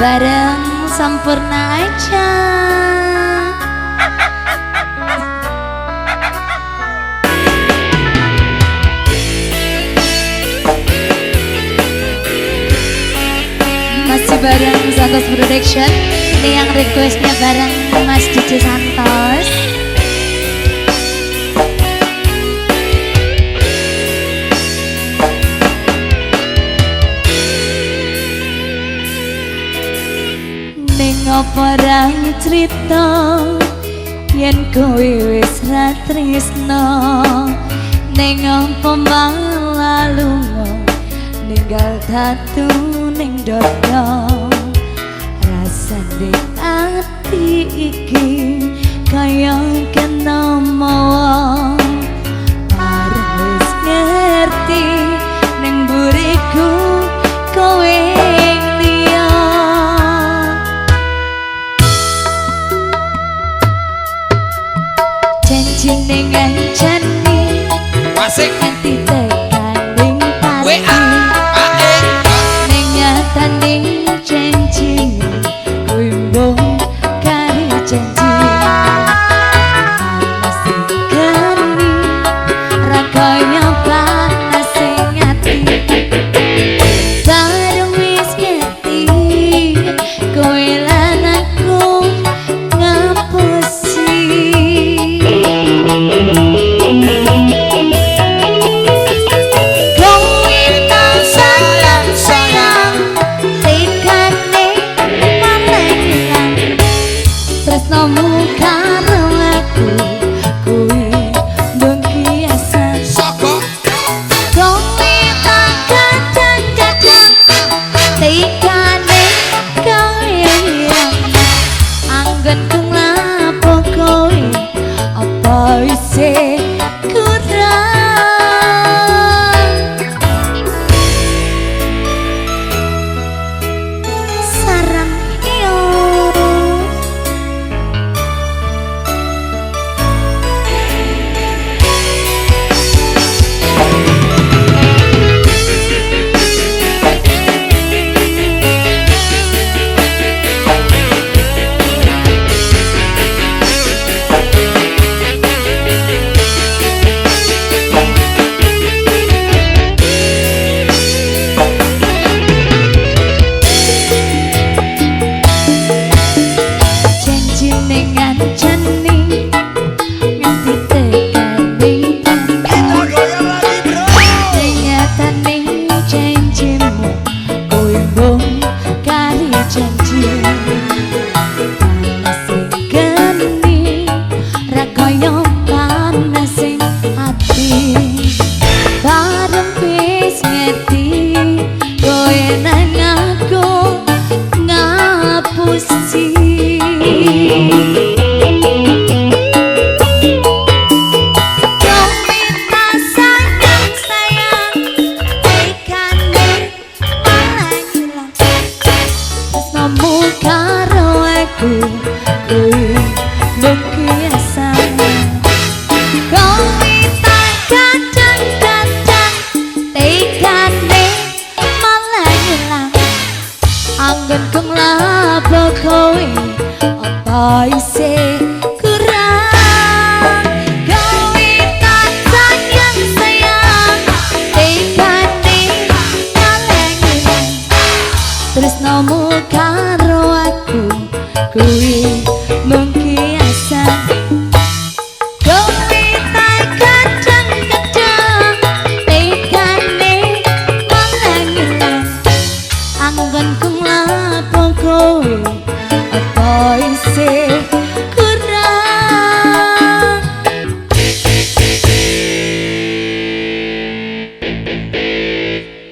bareng Sampurna aja. Masih bareng Santos Production. Ini yang requestnya bareng Mas DJ Santos. Ning apa cerita yen kowe wis ra tresno, ning apa malah lunga ninggal tatu ning dodo. Rasane ati iki kaya kena mawa, bareng wis ngerti ning buriku kowe liya. Janji ning ngancani asik ati tekaning pati ning nyatane janji kowe mbong kari janji masih gani ra kaya panas sing ati bareng wis ngerti kowe lan aku ngapusi. Anggen keng labo kowe apa isih kurang, kowe tak sayang sayang tekane kaleng tresnomu karo aku kuwi